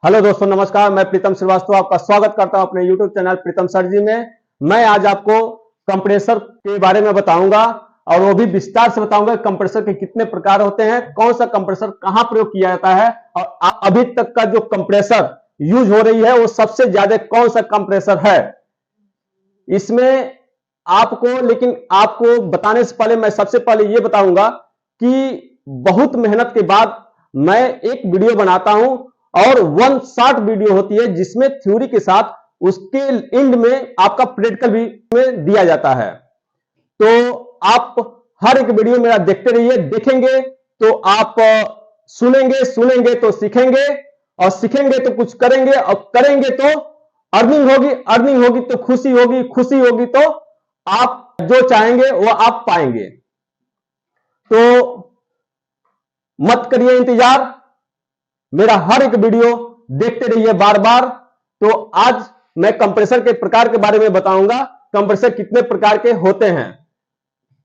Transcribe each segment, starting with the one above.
Hello दोस्तों, नमस्कार। मैं प्रीतम श्रीवास्तव आपका स्वागत करता हूं अपने YouTube चैनल प्रीतम सर जी में। मैं आज आपको कंप्रेसर के बारे में बताऊंगा और वो भी विस्तार से बताऊंगा कंप्रेसर के कितने प्रकार होते हैं, कौन सा कंप्रेसर कहां प्रयोग किया जाता है और अभी तक का जो कंप्रेसर यूज हो रही है वो सबसे ज्यादा कौन सा कंप्रेसर है इसमें आपको बताने से पहले मैं सबसे पहले ये बताऊंगा कि बहुत मेहनत के बाद मैं एक वीडियो बनाता हूं और वन शॉट वीडियो होती है जिसमें थ्योरी के साथ उसके एंड में आपका प्रैक्टिकल भी में दिया जाता है। तो आप हर एक वीडियो मेरा देखते रहिए। देखेंगे तो आप सुनेंगे, सुनेंगे तो सीखेंगे और सीखेंगे तो कुछ करेंगे और करेंगे तो अर्निंग होगी, अर्निंग होगी तो खुशी होगी, खुशी होगी तो आप जो चाहेंगे वो आप पाएंगे। तो मत करिए इंतजार, मेरा हर एक वीडियो देखते रहिए बार बार। तो आज मैं कंप्रेसर के प्रकार के बारे में बताऊंगा, कंप्रेसर कितने प्रकार के होते हैं।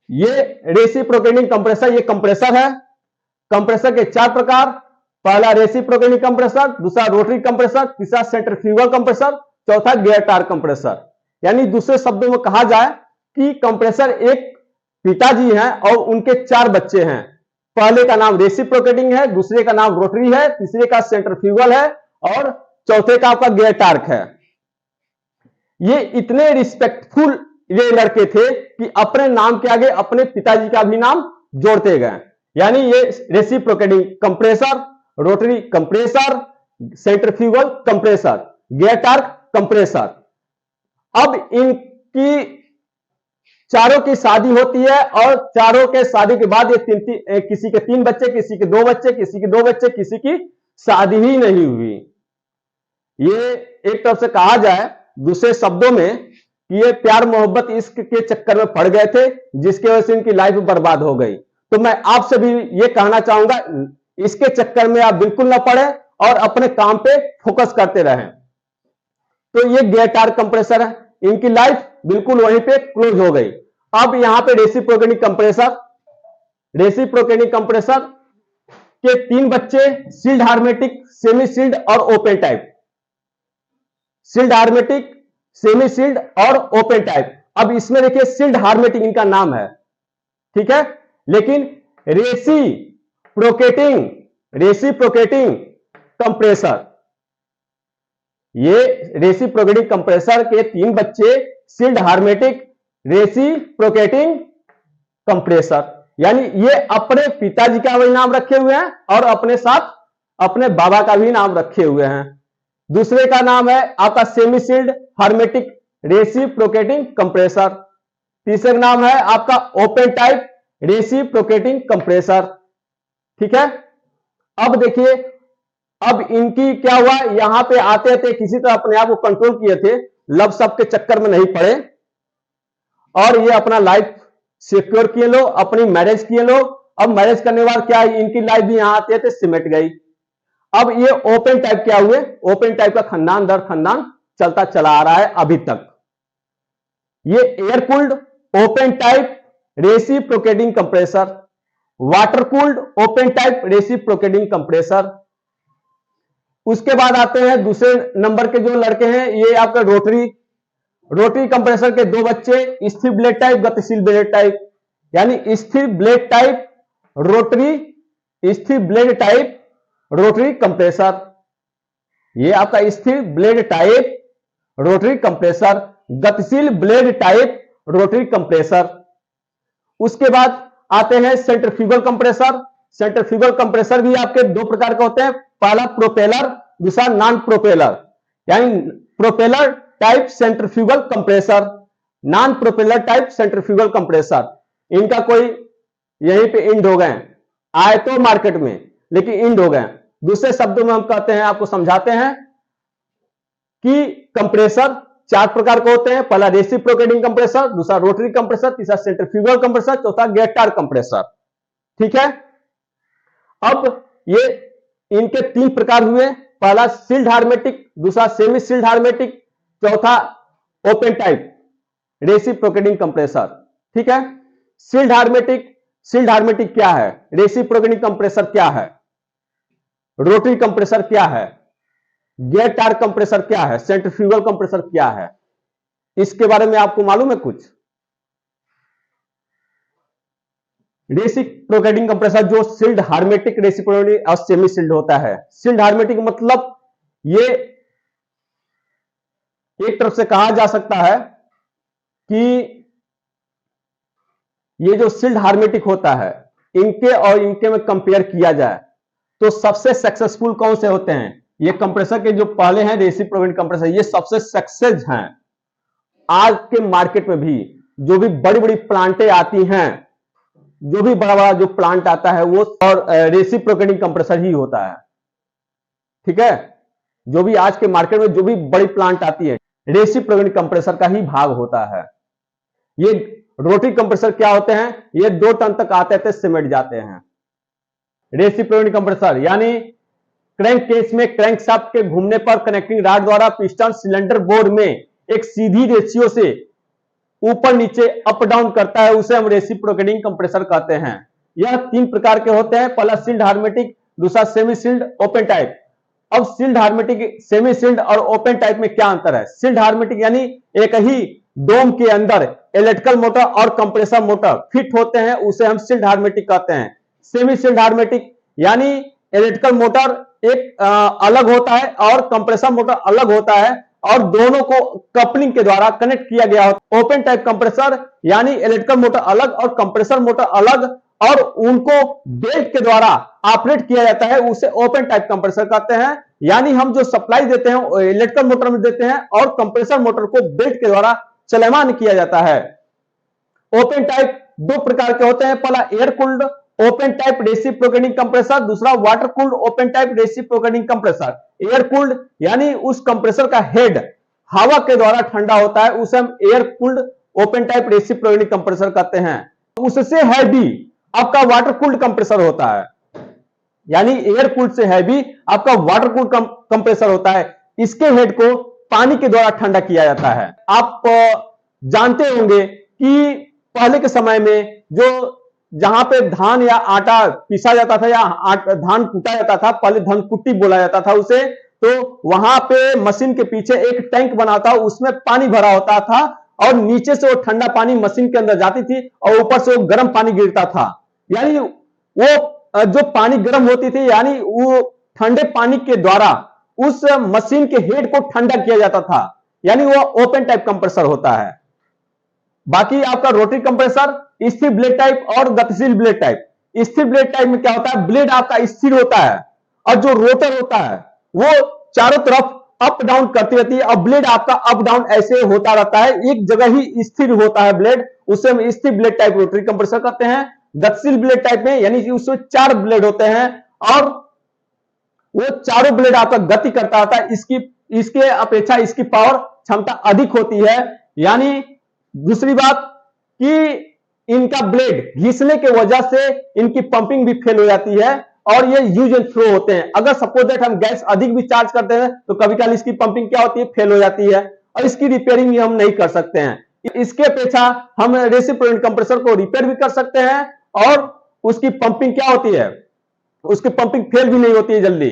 ये रेसिप्रोकेटिंग कंप्रेसर, ये कंप्रेसर है। कंप्रेसर के चार प्रकार, पहला रेसिप्रोकेटिंग कंप्रेसर, दूसरा रोटरी कंप्रेसर, तीसरा सेंट्रीफ्यूगल कंप्रेसर, चौथा गियर टायर कंप्रेसर। यानी दूसरे शब्दों में कहा जाए कि कंप्रेसर एक पिताजी हैं और उनके चार बच्चे हैं। पहले का नाम रेसिप्रोकेटिंग है, दूसरे का नाम रोटरी है, तीसरे का सेंट्रीफ्यूगल है और चौथे का आपका गियर टार्क है। ये इतने रिस्पेक्टफुल ये लड़के थे कि अपने नाम के आगे अपने पिताजी का भी नाम जोड़ते गए। यानी ये reciprocating compressor, rotary compressor, centrifugal compressor, gear torque compressor. अब इनकी चारों की शादी होती है और चारों के शादी के बाद ये किसी के 3 बच्चे, किसी के 2 बच्चे, किसी के 2 बच्चे, किसी की शादी ही नहीं हुई। ये एक तरफ से कहा जाए, दूसरे शब्दों में कि ये प्यार मोहब्बत इश्क के चक्कर में पड़ गए थे जिसकी वजह से इनकी लाइफ बर्बाद हो गई। तो मैं आपसे भी ये कहना चाहूंगा, इसके चक्कर में आप बिल्कुल ना पड़े और अपने काम पे फोकस करते रहें। तो ये गियर टायर कंप्रेसर है, इनकी लाइफ बिल्कुल वहीं पे क्लोज हो गई। अब यहां पे रेसिप्रोकेटिंग कंप्रेसर, रेसिप्रोकेटिंग कंप्रेसर के 3 बच्चे, सील्ड हार्मेटिक, सेमी सील्ड और open type. Sealed hermetic, semi sealed और ओपन टाइप। अब इसमें देखिए सील्ड हार्मेटिक इनका नाम है, ठीक है, लेकिन रेसिप्रोकेटिंग कंप्रेसर, ये रेसिप्रोकेटिंग कंप्रेसर के 3 बच्चे सील्ड हार्मेटिक, रेसिप्रोकेटिंग कंप्रेसर। यानी ये अपने पिताजी का भी नाम रखे हुए हैं और अपने साथ अपने बाबा का भी नाम रखे हुए हैं। दूसरे का नाम है आपका सेमी सील्ड हार्मेटिक रेसिप्रोकेटिंग कंप्रेसर। तीसरे का नाम है आपका ओपन टाइप रेसिप्रोकेटिंग कंप्रेसर, ठीक है। अब देखिए, अब इनकी क्या हुआ, यहां पे आते थे किसी तरह अपने आप को कंट्रोल किए थे, लव सब के चक्कर में नहीं पड़े और ये अपना लाइफ सिक्योर किए लोग, अपनी मैरिज किए लोग। अब मैरिज करने के बाद क्या, इनकी लाइफ भी यहां आते थे सिमट गई। अब ये ओपन टाइप क्या हुए, ओपन टाइप का खानदान दर खानदान चलता चला आ रहा है अभी तक। ये air cooled open type reciprocating compressor, water cooled open type reciprocating compressor. उसके बाद आते हैं दूसरे नंबर के जो लड़के हैं, ये आपका रोटरी कंप्रेसर के 2 बच्चे, स्थिर ब्लेड टाइप, गतिशील ब्लेड टाइप। यानी स्थिर ब्लेड टाइप रोटरी, स्थिर ब्लेड टाइप रोटरी कंप्रेसर। ये आपका स्थिर ब्लेड टाइप रोटरी कंप्रेसर, गतिशील ब्लेड टाइप रोटरी कंप्रेसर। उसके बाद आते हैं सेंट्रीफ्यूगल कंप्रेसर। सेंट्रीफ्यूगल कंप्रेसर भी आपके 2 प्रकार के होते हैं, पहला प्रोपेलर, दूसरा नॉन प्रोपेलर। यानी propeller type centrifugal compressor, non propeller type centrifugal compressor. इनका कोई यहीं पे एंड हो गए, आए तो मार्केट में लेकिन एंड हो गए। दूसरे शब्दों में हम कहते हैं, आपको समझाते हैं कि कंप्रेसर 4 प्रकार के होते हैं, पहला रेसिप्रोकेटिंग कंप्रेसर, दूसरा रोटरी कंप्रेसर, तीसरा सेंट्रीफ्यूगल कंप्रेसर, चौथा गियर टायर कंप्रेसर, ठीक है। अब ये इनके 3 प्रकार हुए, पहला सील्ड हार्मेटिक, दूसरा सेमी सील्ड हार्मेटिक, चौथा ओपन टाइप रेसिप्रोकेटिंग कंप्रेसर, ठीक है। सील्ड हार्मेटिक क्या है, रेसिप्रोकेटिंग कंप्रेसर क्या है, रोटरी कंप्रेसर क्या है। गियर टार्क कंप्रेसर क्या है, सेंट्रीफ्यूगल कंप्रेसर क्या है, इसके बारे में आपको मालूम है कुछ? रेसिप्रोकेटिंग कंप्रेसर जो सील्ड हार्मेटिक रेसिप्रोकेटिंग और सेमी सील्ड होता है। सील्ड हार्मेटिक मतलब ये एक तरफ से कहा जा सकता है कि ये जो सील्ड हार्मेटिक होता है, इनके और इनके में कंपेयर किया जाए तो सबसे सक्सेसफुल कौन से होते हैं? ये कंप्रेसर के जो पहले हैं रेसिप्रोकेटिंग कंप्रेसर, ये सबसे सक्सेस हैं आज के मार्केट में भी। जो भी बड़ी बड़ी प्लांटें आती हैं, जो भी बड़ा बड़ा जो प्लांट आता है वो और रेसिप्रोकेटिंग कंप्रेसर ही होता है। ठीक है, जो भी आज के मार्केट में जो भी बड़ी प्लांट आती है रेसिप्रोकेटिंग कंप्रेसर का ही भाग होता है। ये रोटरी कंप्रेसर क्या होते हैं? ये 2 टन तक आते थे, सिमट जाते हैं। रेसिप्रोकेटिंग कंप्रेसर यानी क्रैंक केस में क्रैंक शाफ्ट के घूमने पर कनेक्टिंग रॉड द्वारा पिस्टन सिलेंडर बोर्ड में एक सीधी रेशियो से ऊपर नीचे अप डाउन करता है, उसे हम रेसिप्रोकेटिंग कंप्रेसर कहते हैं। यह 3 प्रकार के होते हैं, पहला सील्ड हार्मेटिक, दूसरा सेमी सील्ड, ओपन टाइप। अब सील्ड हार्मेटिक, सेमी सील्ड और ओपन टाइप में क्या अंतर है? सील्ड हार्मेटिक यानी एक ही डोम के अंदर इलेक्ट्रिकल मोटर और कंप्रेसर मोटर फिट होते हैं, उसे हम सील्ड हार्मेटिक कहते हैं। सेमी सील्ड हार्मेटिक यानी इलेक्ट्रिकल मोटर एक अलग होता है और कंप्रेसर मोटर अलग होता है और दोनों को कपलिंग के द्वारा कनेक्ट किया गया होता है। ओपन टाइप कंप्रेसर यानी इलेक्ट्रिकल मोटर अलग और कंप्रेसर मोटर अलग और उनको बेल्ट के द्वारा ऑपरेट किया जाता है, उसे ओपन टाइप कंप्रेसर कहते हैं। यानी हम जो सप्लाई देते हैं इलेक्ट्रिकल मोटर में देते हैं और कंप्रेसर मोटर को बेल्ट के द्वारा चलमान किया जाता है। ओपन टाइप 2 प्रकार के होते हैं, पहला air cooled open type reciprocating compressor, दूसरा water cooled open type reciprocating compressor. Air cooled यानी उस कंप्रेसर का हेड हवा के द्वारा ठंडा होता है, उसे हम air cooled open type reciprocating compressor कहते हैं। उससे हैवी आपका वाटर कूल्ड कंप्रेसर होता है, यानी एयर कूल्ड से हैवी आपका वाटर कूल्ड कंप्रेसर होता है। इसके हेड को पानी के द्वारा ठंडा किया जाता है। आप जानते होंगे कि पहले के समय में जो जहां पे धान या आटा पीसा जाता था या धान कूटा जाता था, पहले धनकुट्टी बोला जाता था उसे, तो वहां पे मशीन के पीछे एक टैंक बना था, उसमें पानी भरा होता था और नीचे से वो ठंडा पानी मशीन के अंदर जाती थी और ऊपर से वो गर्म पानी गिरता था। यानी वो जो पानी गर्म होती थी, यानी वो ठंडे पानी के द्वारा उस मशीन के हेड को ठंडा किया जाता था, यानी वो ओपन टाइप कंप्रेसर होता है। बाकी आपका रोटरी कंप्रेसर स्थिर ब्लेड टाइप और गतिशील ब्लेड टाइप। स्थिर ब्लेड टाइप में क्या होता है? ब्लेड आपका स्थिर होता है और जो रोटर होता है वो चारों तरफ अप डाउन करती रहती है और ब्लेड आपका अप डाउन ऐसे होता रहता है, एक जगह ही स्थिर होता है ब्लेड, उसे हम स्थिर ब्लेड टाइप रोटरी कंप्रेसर कहते हैं। गतिशील ब्लेड टाइप में यानी कि उसमें 4 ब्लेड होते हैं और वो चारों ब्लेड आपका गति करता रहता है, इसके अपेक्षा इसकी पावर क्षमता अधिक होती है। यानी दूसरी बात कि इनका ब्लेड घिसने के वजह से इनकी पंपिंग भी फेल हो जाती है और ये यूज एंड थ्रो होते हैं। अगर सपोज दैट हम गैस अधिक भी चार्ज करते हैं तो कभी कभी इसकी पंपिंग क्या होती है? फेल हो जाती है और इसकी रिपेयरिंग भी हम नहीं कर सकते हैं। इसके अपेक्षा हम रेसिप्रोकेटिंग कंप्रेसर को रिपेयर भी कर सकते हैं और उसकी पंपिंग क्या होती है? उसकी पंपिंग फेल भी नहीं होती है जल्दी,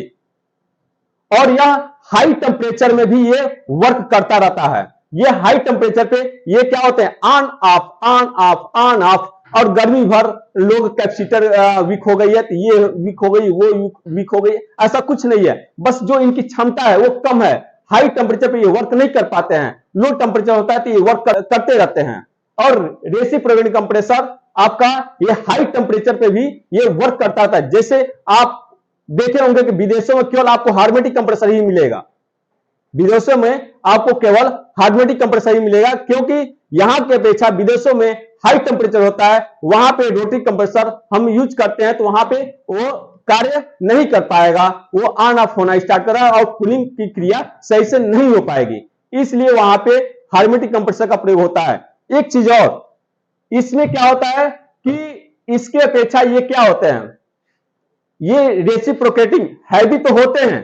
और यह हाई टेम्परेचर में भी ये वर्क करता रहता है। ये हाई टेम्परेचर पे ये क्या होते हैं? On off on off on off. और गर्मी भर लोग कैपेसिटर वीक हो गई है तो ये वीक हो गई, वो वीक हो गई, ऐसा कुछ नहीं है। बस जो इनकी क्षमता है वो कम है, हाई टेम्परेचर पे ये वर्क नहीं कर पाते हैं, लो टेम्परेचर होता है तो ये वर्क करते रहते हैं। और रेसिप्रोकेटिंग कंप्रेसर आपका ये हाई टेम्परेचर पे भी ये वर्क करता था। जैसे आप देखे होंगे कि विदेशों में केवल आपको हार्मेटिक कंप्रेसर ही मिलेगा, विदेशों में आपको केवल हार्मेटिक कंप्रेसर ही मिलेगा, क्योंकि यहां की अपेक्षा विदेशों में हाई टेम्परेचर होता है। वहां पे रोटरी कंप्रेसर हम यूज करते हैं तो वहां पे वो कार्य नहीं कर पाएगा, वो ऑन ऑफ होना स्टार्ट कर रहा है और कूलिंग की क्रिया सही से नहीं हो पाएगी, इसलिए वहां पे हार्मेटिक कंप्रेसर का प्रयोग होता है। एक चीज और, इसमें क्या होता है कि इसके अपेक्षा ये क्या होते हैं? ये रेसिप्रोकेटिंग हैवी तो होते हैं,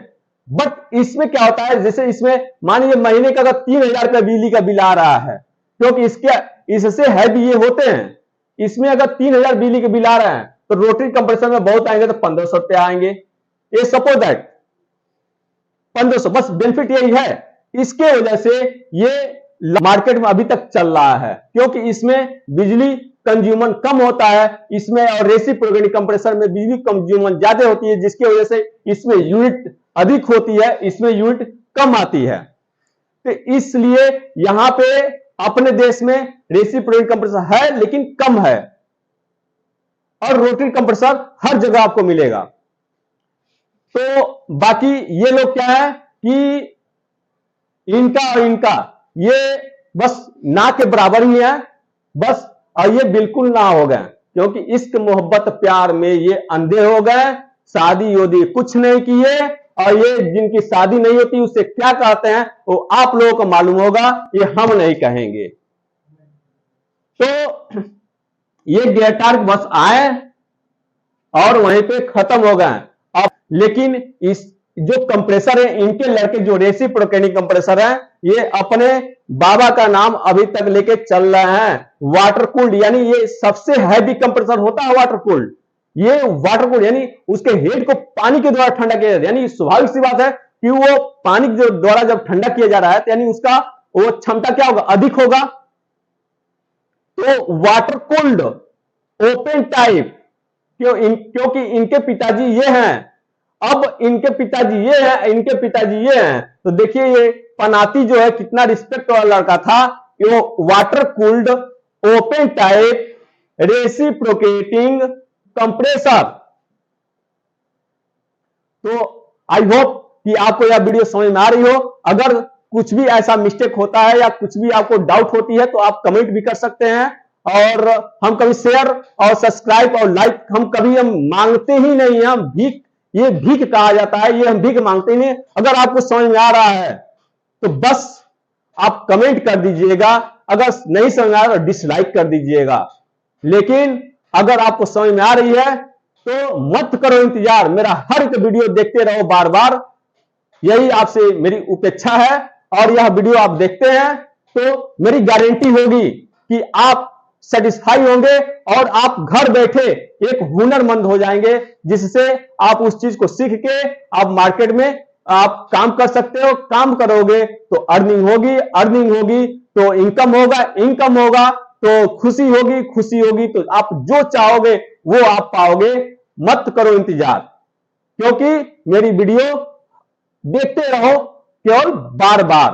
बट इसमें क्या होता है? जैसे इसमें मान लीजिए महीने का अगर 3000 का बिजली का बिल आ रहा है, क्योंकि इससे हैवी ये होते हैं, इसमें अगर 3000 बिजली के बिल आ रहे हैं तो रोटरी कंप्रेसर में बहुत आएंगे तो 1500 रुपया आएंगे। ये सपोज दैट 1500, बस बेनिफिट यही है। इसके वजह से ये मार्केट में अभी तक चल रहा है, क्योंकि इसमें बिजली कंज्यूमर कम होता है, इसमें और रेसिप्रोकेटिंग कंप्रेसर में बिजली कंज्यूमर ज्यादा होती है, जिसकी वजह से इसमें यूनिट अधिक होती है, इसमें यूनिट कम आती है। तो इसलिए यहां पे अपने देश में रेसिप्रोकेटिंग कंप्रेसर है लेकिन कम है, और रोटरी कंप्रेसर हर जगह आपको मिलेगा। तो बाकी ये लोग क्या है कि इनका और इनका ये बस ना के बराबर ही है, बस, और ये बिल्कुल ना हो गए, क्योंकि इश्क मोहब्बत प्यार में ये अंधे हो गए, शादी योदी कुछ नहीं किए, और ये जिनकी शादी नहीं होती उससे क्या कहते हैं वो आप लोगों को मालूम होगा, ये हम नहीं कहेंगे। तो ये गिरफ्तार बस आए और वहीं पे खत्म हो गए। अब लेकिन इस जो कंप्रेसर है, इनके लड़के जो रेसिप्रोकेटिंग कंप्रेसर है, ये अपने बाबा का नाम अभी तक लेके चल रहे हैं, वाटर कूल्ड, यानी ये सबसे हैवी कंप्रेसर होता है वाटर कूल्ड। ये वाटर कूल्ड यानी उसके हेड को पानी के द्वारा ठंडा किया जाता है, यानी स्वाभाविक सी बात है कि वो पानी के द्वारा जब ठंडा किया जा रहा है तो यानी उसका वो क्षमता क्या होगा, अधिक होगा। तो वाटर कूल्ड ओपन टाइप, क्योंकि इनके पिताजी ये हैं, अब इनके पिताजी ये हैं, इनके पिताजी ये हैं, तो देखिए ये पनाती जो है कितना रिस्पेक्ट वाला लड़का था, वो water cooled open type reciprocating compressor. तो आई होप कि आपको यह वीडियो समझ में आ रही हो। अगर कुछ भी ऐसा मिस्टेक होता है या कुछ भी आपको डाउट होती है तो आप कमेंट भी कर सकते हैं, और हम कभी शेयर और सब्सक्राइब और लाइक हम मांगते ही नहीं, हम भीख, ये भीख कहा जाता है, ये हम भीख मांगते ही नहीं। अगर आपको समझ में आ रहा है तो बस आप कमेंट कर दीजिएगा, अगर नहीं समझ में आ रहा तो डिसलाइक कर दीजिएगा, लेकिन अगर आपको समझ में आ रही है तो मत करो इंतजार, मेरा हर एक वीडियो देखते रहो बार बार, यही आपसे मेरी अपेक्षा है। और यह वीडियो आप देखते हैं तो मेरी गारंटी होगी कि आप सेटिस्फाई होंगे और आप घर बैठे एक हुनरमंद हो जाएंगे, जिससे आप उस चीज को सीख के आप मार्केट में आप काम कर सकते हो। काम करोगे तो अर्निंग होगी, अर्निंग होगी तो इनकम होगा, इनकम होगा तो खुशी होगी, खुशी होगी तो आप जो चाहोगे वो आप पाओगे। मत करो इंतजार, क्योंकि मेरी वीडियो देखते रहो केवल बार बार।